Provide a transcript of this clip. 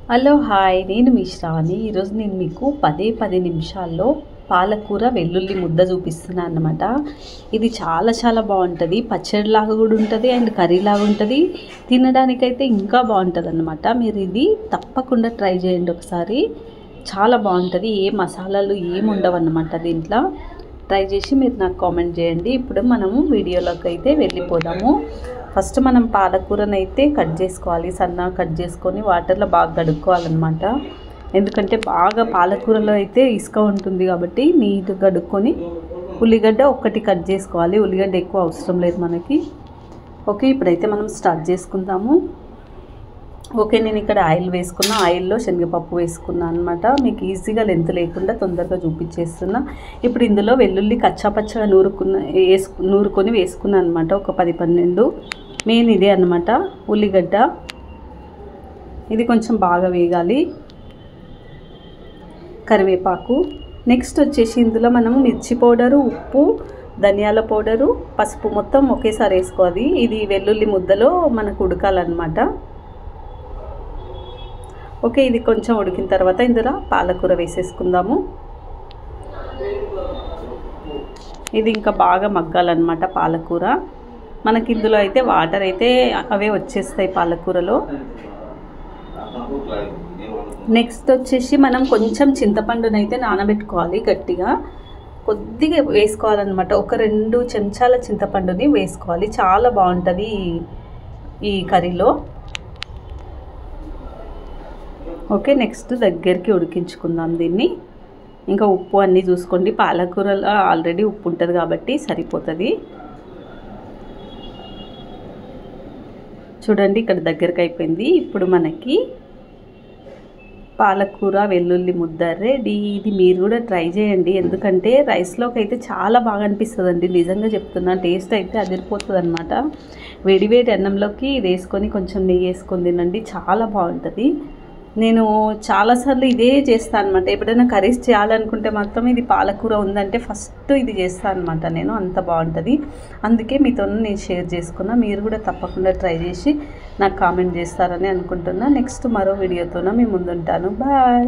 Hello hi, నేను మీ శ్రావణి. ఈరోజు నేను మీకు 10 నిమిషాల్లో పాలకూర వెల్లుల్లి ముద్ద చూపిస్తున్నాను అన్నమాట. ఇది చాలా బాగుంటుంది. పచ్చడిలాగా కూడా ఉంటుంది అండ్ కర్రీలాగా ఉంటుంది. తినడానికైతే ఇంకా బాగుంటుంది అన్నమాట. మీరు ఇది తప్పకుండా ట్రై చేయండి ఒకసారి. చాలా బాగుంటుంది. ఏ మసాలాలు ఏమి ఉండవు అన్నమాట దీంట్లో. ట్రై చేసి మీరు నాకు కామెంట్ చేయండి. ఇప్పుడు మనము వీడియోలోకి అయితే వెళ్ళిపోదాము. ఫస్ట్ మనం పాలకూరను అయితే కట్ చేసుకోవాలి. సన్నగా కట్ చేసుకొని వాటర్లో బాగా కడుక్కోవాలన్నమాట. ఎందుకంటే బాగా పాలకూరలో అయితే ఇసుక ఉంటుంది కాబట్టి నీట్గా కడుక్కొని ఉల్లిగడ్డ ఒక్కటి కట్ చేసుకోవాలి. ఉల్లిగడ్డ ఎక్కువ అవసరం లేదు మనకి. ఓకే, ఇప్పుడైతే మనం స్టార్ట్ చేసుకుందాము. ఓకే, నేను ఇక్కడ ఆయిల్ వేసుకున్న. ఆయిల్లో శనగపప్పు వేసుకున్నాను అనమాట. మీకు ఈజీగా లెంత్ లేకుండా తొందరగా చూపించేస్తున్నా. ఇప్పుడు ఇందులో వెల్లుల్లి కచ్చాపచ్చగా నూరుకొని వేసుకున్నాను అనమాట. ఒక 10-12 మెయిన్ ఇదే అనమాట. ఉల్లిగడ్డ ఇది కొంచెం బాగా వేగాలి. కరివేపాకు. నెక్స్ట్ వచ్చేసి ఇందులో మనం మిర్చి పౌడరు, ఉప్పు, ధనియాల పౌడరు, పసుపు మొత్తం ఒకేసారి వేసుకోవాలి. ఇది వెల్లుల్లి ముద్దలో మనకు ఉడకాలన్నమాట. ఓకే, ఇది కొంచెం ఉడికిన తర్వాత ఇందులో పాలకూర వేసేసుకుందాము. ఇది ఇంకా బాగా మగ్గాలన్నమాట పాలకూర. మనకి ఇందులో అయితే వాటర్ అయితే అవే వచ్చేస్తాయి పాలకూరలో. నెక్స్ట్ వచ్చేసి మనం కొంచెం చింతపండునైతే నానబెట్టుకోవాలి గట్టిగా. కొద్దిగా వేసుకోవాలన్నమాట. ఒక 2 చెంచాల చింతపండుని వేసుకోవాలి. చాలా బాగుంటుంది ఈ కర్రీలో. ఓకే, నెక్స్ట్ దగ్గరికి ఉడికించుకుందాం దీన్ని. ఇంకా ఉప్పు అన్నీ చూసుకోండి. పాలకూరలో ఆల్రెడీ ఉప్పు ఉంటుంది కాబట్టి సరిపోతుంది. చూడండి, ఇక్కడ దగ్గరికి అయిపోయింది. ఇప్పుడు మనకి పాలకూర వెల్లుల్లి ముద్ద రెడీ. ఇది మీరు కూడా ట్రై చేయండి. ఎందుకంటే రైస్లోకి అయితే చాలా బాగా అనిపిస్తుందండి. నిజంగా చెప్తున్నా, టేస్ట్ అయితే అదిరిపోతుంది అనమాట. వేడివేడి అన్నంలోకి ఇది వేసుకొని కొంచెం నెయ్యి వేసుకొని తినండి, చాలా బాగుంటుంది. నేను చాలాసార్లు ఇదే చేస్తాను అనమాట. ఎప్పుడైనా కర్రీస్ చేయాలనుకుంటే మాత్రం ఇది పాలకూర ఉందంటే ఫస్ట్ ఇది చేస్తాను అనమాట నేను. అంత బాగుంటుంది. అందుకే మీతో నేను షేర్ చేసుకున్నా. మీరు కూడా తప్పకుండా ట్రై చేసి నాకు కామెంట్ చేస్తారని అనుకుంటున్నా. నెక్స్ట్ మరో వీడియోతోన మీ ముందుంటాను. బాయ్.